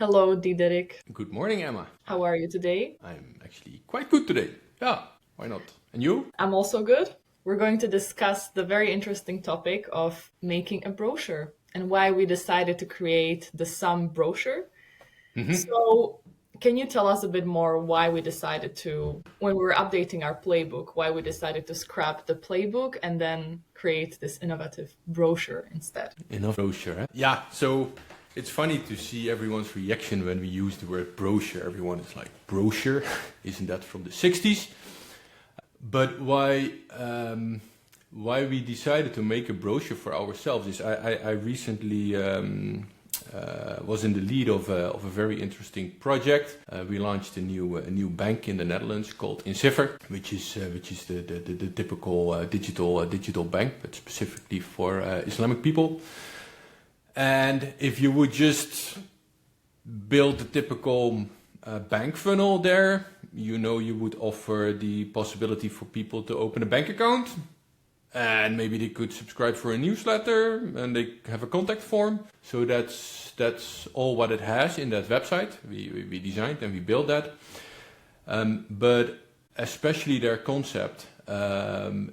Hello, Diederik. Good morning, Emma. How are you today? I'm actually quite good today. Yeah, why not? And you? I'm also good. We're going to discuss the very interesting topic of making a brochure and why we decided to create the SUM brochure. So, can you tell us a bit more why we decided to, when we were updating our playbook, why we decided to scrap the playbook and then create this innovative brochure instead? Enough brochure, eh? Yeah, so it's funny to see everyone's reaction when we use the word brochure. Everyone is like, brochure? Isn't that from the 60s? But why we decided to make a brochure for ourselves is I recently was in the lead of a very interesting project. We launched a new bank in the Netherlands called Incipher, which is the typical digital bank, but specifically for Islamic people. And if you would just build the typical bank funnel there, you would offer the possibility for people to open a bank account, and maybe they could subscribe for a newsletter, and they have a contact form. So that's all what it has in that website. We designed and we built that. But especially their concept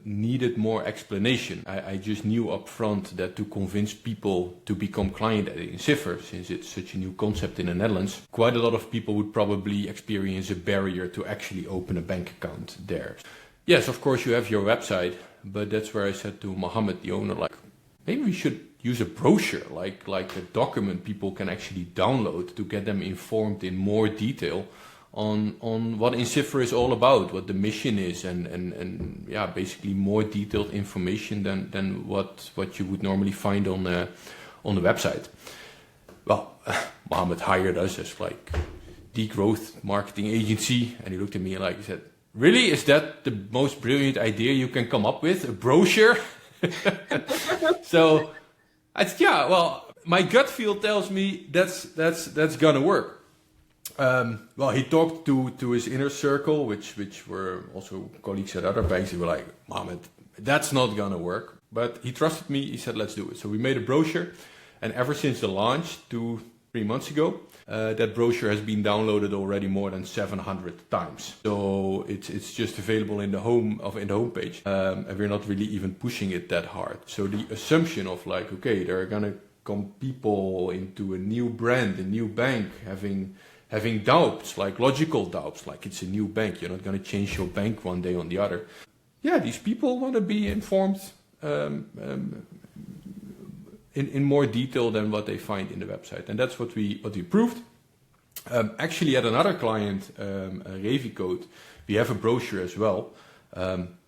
needed more explanation. I just knew up front that to convince people to become client at Incipher, since it's such a new concept in the Netherlands, quite a lot of people would probably experience a barrier to actually open a bank account there. Yes, of course you have your website, but that's where I said to Mohammed, the owner, like, maybe we should use a brochure, like a document people can actually download to get them informed in more detail on what Incipher is all about, what the mission is, and yeah, basically more detailed information than what you would normally find on the website. Well, Mohammed hired us as like the growth marketing agency, and he looked at me like, he said, "Really, is that the most brilliant idea you can come up with? A brochure?" So I said, yeah, well, my gut feel tells me that's gonna work. Well, he talked to his inner circle, which were also colleagues at other banks. They were like, "Mohammed, that's not gonna work." But he trusted me. He said, "Let's do it." So we made a brochure, and ever since the launch 2-3 months ago, that brochure has been downloaded already more than 700 times. So it's just available in the homepage, and we're not really even pushing it that hard. So the assumption of like, okay, there are gonna come people into a new brand, a new bank, having doubts, like logical doubts, like it's a new bank, you're not going to change your bank one day on the other. Yeah, these people want to be informed in more detail than what they find in the website, and that's what we proved. Actually, at another client, Revicode, we have a brochure as well.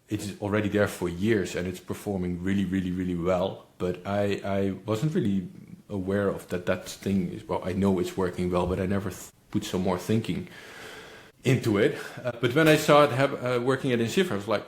It's already there for years, and it's performing really, really, really well. But I wasn't really aware of that thing is, well, I know it's working well, but I never put some more thinking into it. But when I saw it working at Incipher, I was like,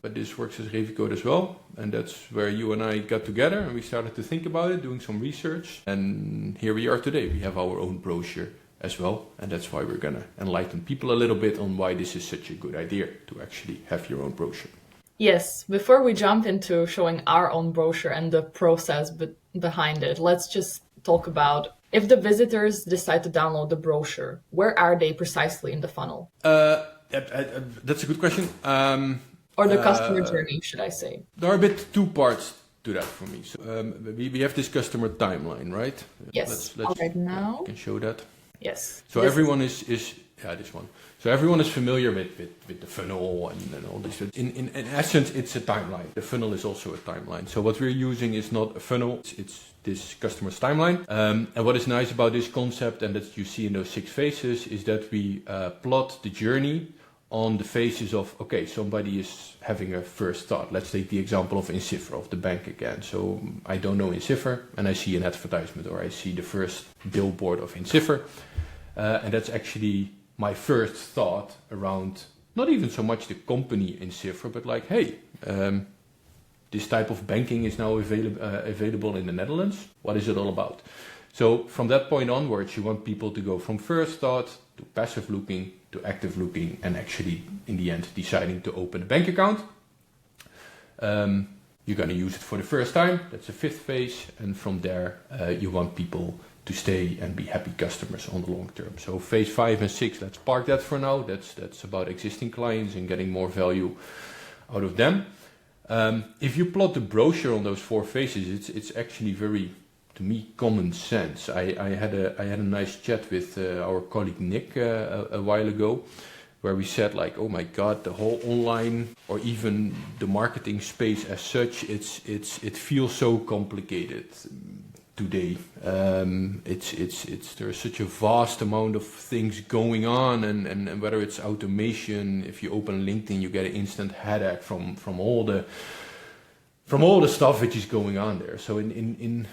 but this works as Revicode as well. And that's where you and I got together and we started to think about it, doing some research. And here we are today. We have our own brochure as well. And that's why we're going to enlighten people a little bit on why this is such a good idea to actually have your own brochure. Yes, before we jump into showing our own brochure and the process behind it, let's just talk about if the visitors decide to download the brochure, where are they precisely in the funnel? That's a good question. Or the customer journey, should I say? There are a bit two parts to that for me. So we have this customer timeline, right? Yes. Let's right now. I can show that. Yes. So everyone is this one. So everyone is familiar with the funnel and all this. In essence, it's a timeline. The funnel is also a timeline. So what we're using is not a funnel, it's this customer's timeline. And what is nice about this concept, and that you see in those 6 phases, is that we plot the journey on the phases of, okay, somebody is having a first thought. Let's take the example of Incipher, of the bank again. So I don't know Incipher, and I see an advertisement, or I see the first billboard of Incipher. And that's actually my first thought around not even so much the company Incipher, but like, hey, this type of banking is now available in the Netherlands. What is it all about? So from that point onwards, you want people to go from first thought to passive looking to active looking, and actually in the end deciding to open a bank account. You're going to use it for the first time. That's the 5th phase, and from there you want people to stay and be happy customers on the long term. So phase 5 and 6, let's park that for now. That's about existing clients and getting more value out of them. If you plot the brochure on those 4 phases, it's actually very, to me, common sense. I had a nice chat with our colleague Nick a while ago, where we said like, oh my God, the whole online or even the marketing space as such, it feels so complicated today. There's such a vast amount of things going on, and whether it's automation, if you open LinkedIn, you get an instant headache from all the stuff which is going on there. So in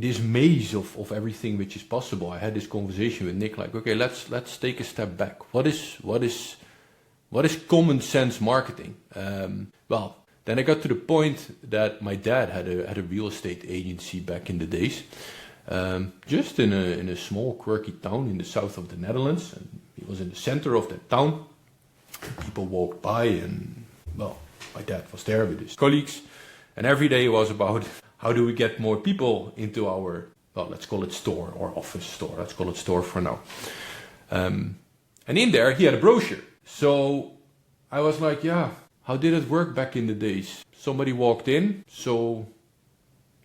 this maze of everything which is possible, I had this conversation with Nick, like, okay, let's take a step back. What is common sense marketing? Then I got to the point that my dad had a real estate agency back in the days, just in a small quirky town in the south of the Netherlands. And he was in the center of that town. People walked by, and my dad was there with his colleagues, and every day was about how do we get more people into our, let's call it store or office store. Let's call it store for now. And in there he had a brochure. So I was like, yeah. How did it work back in the days? Somebody walked in, so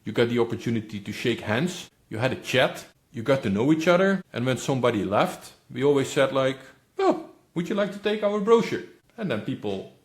you got the opportunity to shake hands, you had a chat, you got to know each other, and when somebody left, we always said like, would you like to take our brochure? And then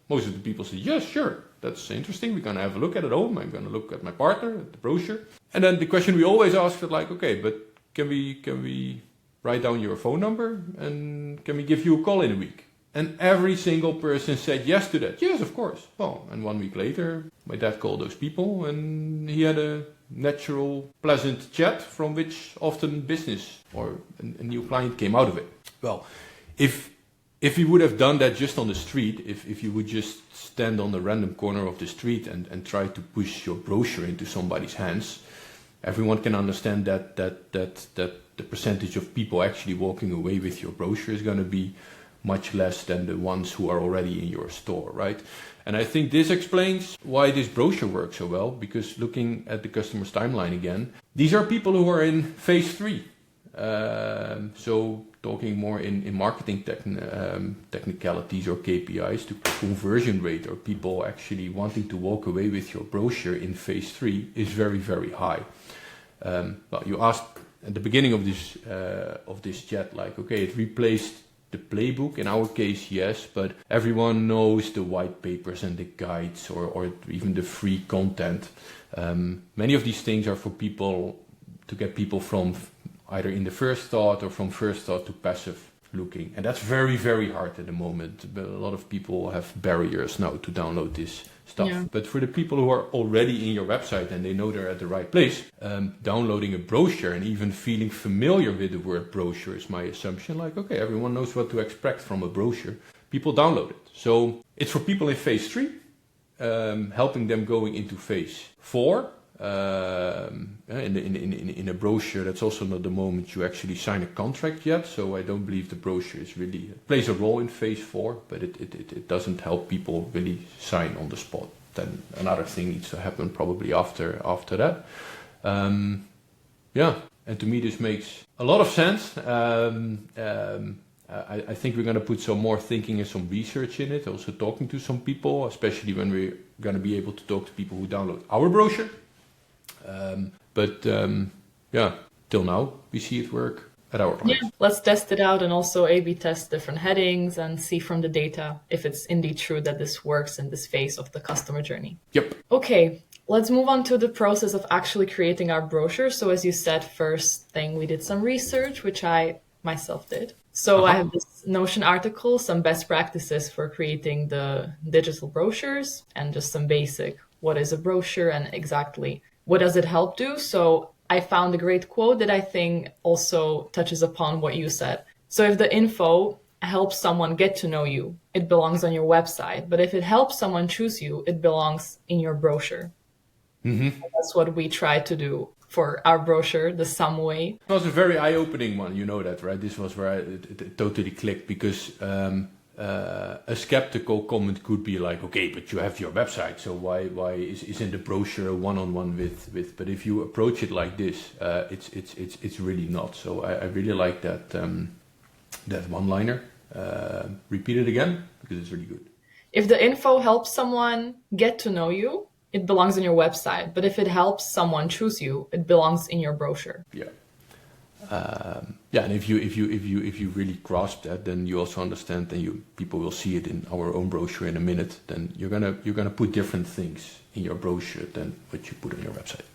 most of the people said, yes, sure, that's interesting, we're going to have a look at it at home, I'm going to look at my partner, at the brochure. And then the question we always asked was like, okay, but can we write down your phone number, and can we give you a call in a week? And every single person said yes to that. Yes, of course. Well, and 1 week later, my dad called those people, and he had a natural, pleasant chat from which often business or a new client came out of it. Well, if you would have done that just on the street, if you would just stand on the random corner of the street and try to push your brochure into somebody's hands, everyone can understand that the percentage of people actually walking away with your brochure is going to be much less than the ones who are already in your store, right? And I think this explains why this brochure works so well, because looking at the customer's timeline again, these are people who are in phase 3. So talking more in marketing technicalities or KPIs, to conversion rate or people actually wanting to walk away with your brochure in phase 3 is very, very high. You asked at the beginning of this chat, like, okay, it replaced the playbook. In our case, yes, but everyone knows the white papers and the guides or even the free content. Many of these things are for people, to get people from either in the first thought or from first thought to passive looking. And that's very, very hard at the moment. But a lot of people have barriers now to download this stuff. Yeah. But for the people who are already in your website and they know they're at the right place, downloading a brochure and even feeling familiar with the word brochure is my assumption. Like, okay, everyone knows what to expect from a brochure. People download it. So it's for people in phase 3, helping them going into phase 4. In a brochure, that's also not the moment you actually sign a contract yet. So I don't believe the brochure is really plays a role in phase 4, but it doesn't help people really sign on the spot. Then another thing needs to happen probably after that. And to me this makes a lot of sense. I think we're going to put some more thinking and some research in it. Also talking to some people, especially when we're going to be able to talk to people who download our brochure. Till now we see it work at our clients. Yeah, let's test it out and also A/B test different headings and see from the data if it's indeed true that this works in this phase of the customer journey. Yep. Okay, let's move on to the process of actually creating our brochure. So as you said, first thing, we did some research, which I myself did. So I have this Notion article, some best practices for creating the digital brochures, and just some basic, what is a brochure and exactly what does it help do? So I found a great quote that I think also touches upon what you said. So if the info helps someone get to know you, it belongs on your website. But if it helps someone choose you, it belongs in your brochure. Mm-hmm. That's what we try to do for our brochure, the SUM way. It was a very eye-opening one, you know that, right? This was where it totally clicked, because a skeptical comment could be like, okay, but you have your website, so why isn't the brochure a one-on-one with? But if you approach it like this, it's really not. So I really like that one-liner. Repeat it again because it's really good. If the info helps someone get to know you, it belongs on your website. But if it helps someone choose you, it belongs in your brochure. Yeah. And if you really grasp that, then you also understand, and people will see it in our own brochure in a minute. Then you're gonna put different things in your brochure than what you put on your website.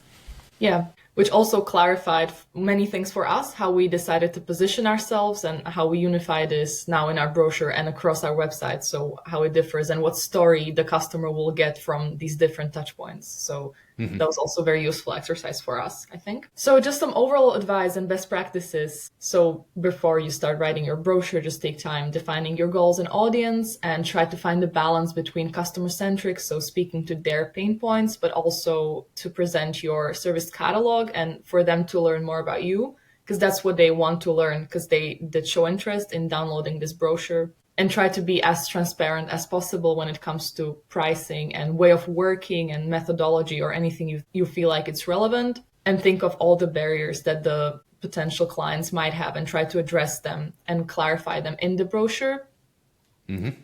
Yeah, which also clarified many things for us, how we decided to position ourselves and how we unify this now in our brochure and across our website. So how it differs and what story the customer will get from these different touch points. So that was also a very useful exercise for us, I think. So just some overall advice and best practices. So before you start writing your brochure, just take time defining your goals and audience and try to find the balance between customer-centric, so speaking to their pain points, but also to present your service catalog and for them to learn more about you, because that's what they want to learn, because they did show interest in downloading this brochure. And try to be as transparent as possible when it comes to pricing and way of working and methodology or anything you feel like it's relevant. And think of all the barriers that the potential clients might have and try to address them and clarify them in the brochure. Think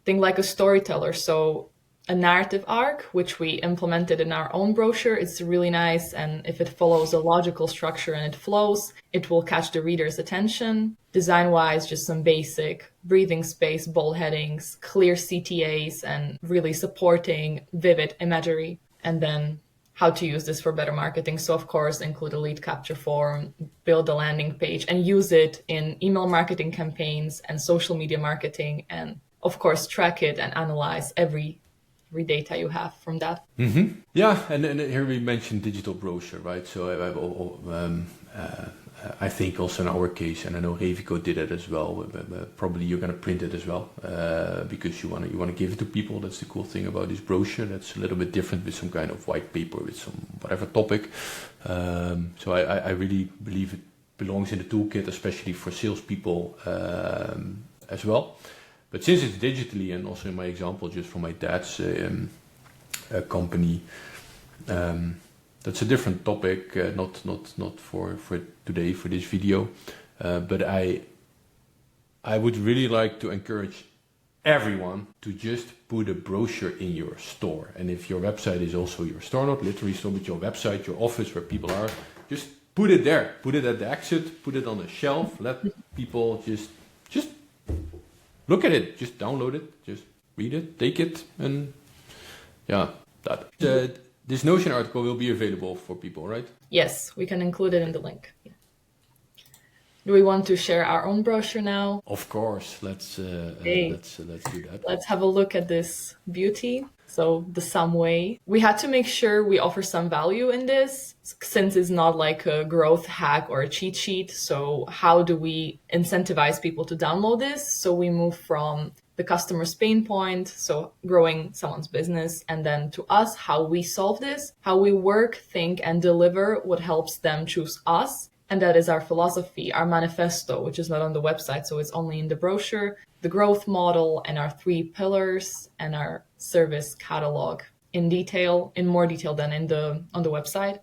like a storyteller. So a narrative arc, which we implemented in our own brochure, it's really nice. And if it follows a logical structure and it flows, it will catch the reader's attention. Design-wise, just some basic breathing space, bold headings, clear CTAs, and really supporting vivid imagery. And then how to use this for better marketing. So of course, include a lead capture form, build a landing page, and use it in email marketing campaigns and social media marketing. And of course, track it and analyze every data you have from that. Yeah, and here we mentioned digital brochure, right? So I think also in our case, and I know Revico did it as well. Probably you're going to print it as well because you want to give it to people. That's the cool thing about this brochure. That's a little bit different with some kind of white paper with some whatever topic. So I really believe it belongs in the toolkit, especially for salespeople as well. But since it's digitally, and also in my example, just from my dad's company, that's a different topic, not for today, for this video. But I would really like to encourage everyone to just put a brochure in your store. And if your website is also your store, not literally store, but your website, your office where people are, just put it there. Put it at the exit, put it on a shelf, let people just look at it, just download it, just read it, take it, and yeah, that. This Notion article will be available for people, right? Yes, we can include it in the link. Yeah. Do we want to share our own brochure now? Of course, let's do that. Let's have a look at this beauty. So the SUM way. We had to make sure we offer some value in this, since it's not like a growth hack or a cheat sheet. So how do we incentivize people to download this? So we move from the customer's pain point, so growing someone's business, and then to us, how we solve this, how we work, think, and deliver what helps them choose us. And that is our philosophy, our manifesto, which is not on the website, so it's only in the brochure, the growth model, and our 3 pillars, and our service catalog in more detail than on the website.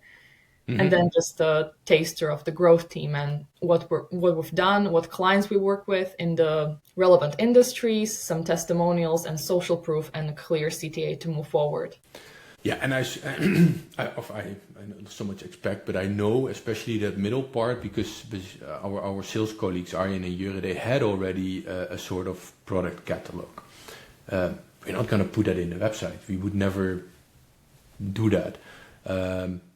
And then just a taster of the growth team and what we've done, what clients we work with in the relevant industries, some testimonials and social proof, and a clear CTA to move forward. Yeah, and I know so much expect, but I know especially that middle part, because our sales colleagues, Arjen and Jure, they had already a sort of product catalog. We're not going to put that in the website. We would never do that.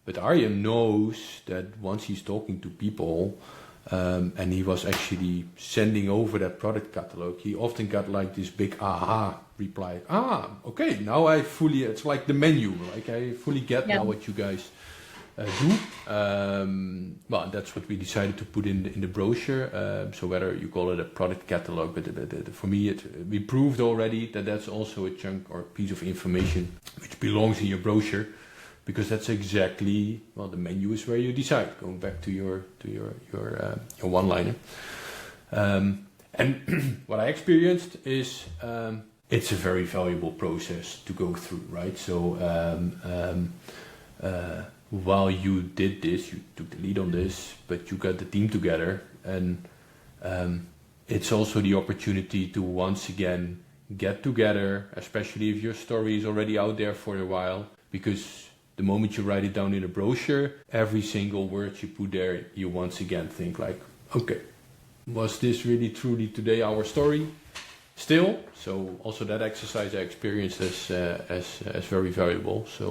But Arjen knows that once he's talking to people, and he was actually sending over that product catalog, he often got like this big aha reply. Okay, now it's like the menu, like I fully get now what you guys do. Well, that's what we decided to put in the brochure. So whether you call it a product catalog, but for me, we proved already that that's also a chunk or piece of information which belongs in your brochure. Because that's exactly, the menu is where you decide. Going back to your one-liner, and And what I experienced is it's a very valuable process to go through, right? So while you did this, you took the lead on this, but you got the team together, and it's also the opportunity to once again get together, especially if your story is already out there for a while, because the moment you write it down in a brochure, every single word you put there, you once again think like, okay, was this really truly today our story? Still, so also that exercise I experienced as very valuable. So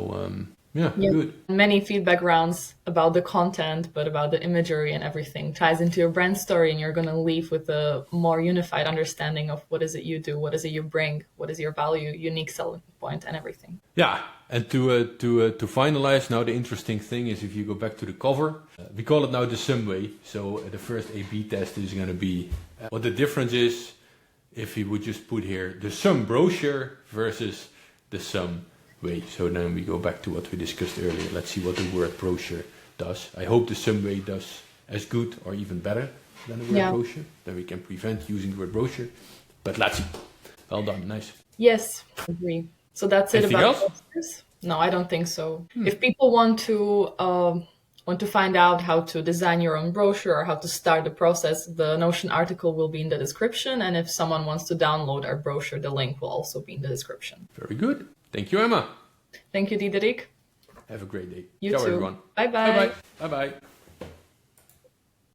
yeah, good. Many feedback rounds about the content, but about the imagery and everything ties into your brand story, and you're going to leave with a more unified understanding of what is it you do, what is it you bring, what is your value, unique selling point, and everything. Yeah, and to finalize now, the interesting thing is if you go back to the cover, we call it now the SUM way. So the first A/B test is going to be what the difference is if we would just put here the SUM brochure versus the SUM way. So then we go back to what we discussed earlier. Let's see what the word brochure does. I hope the SUM way does as good or even better than the word brochure. Then we can prevent using the word brochure. But let's see. Well done. Nice. Yes, agree. So that's it. Anything about else? posters. No, I don't think so. If people want to find out how to design your own brochure or how to start the process, the Notion article will be in the description. And if someone wants to download our brochure, the link will also be in the description. Very good. Thank you, Emma. Thank you, Diederik. Have a great day. You Ciao, too. everyone. Bye-bye. Bye-bye. Bye-bye.